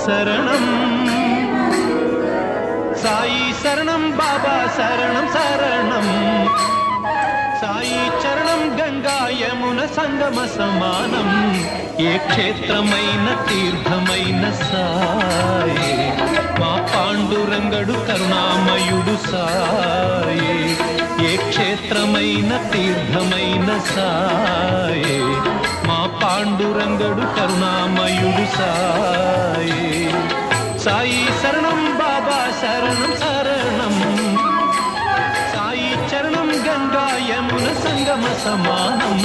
శరణం సాయి శరణం బాబా శరణం శరణం సాయి చరణం గంగా యమున సంగమ సమానం ఏ క్షేత్రమైన తీర్థమైన సాయి మా పాండురంగడు కరుణామయుడు సాయి ఏ క్షేత్రమైన తీర్థమైన సాయి మా పాండురంగడు కరుణామయుడు సాయి సాయి శరణం బాబా శరణం శరణం సాయి చరణం గంగా యమున సంగమ సమానం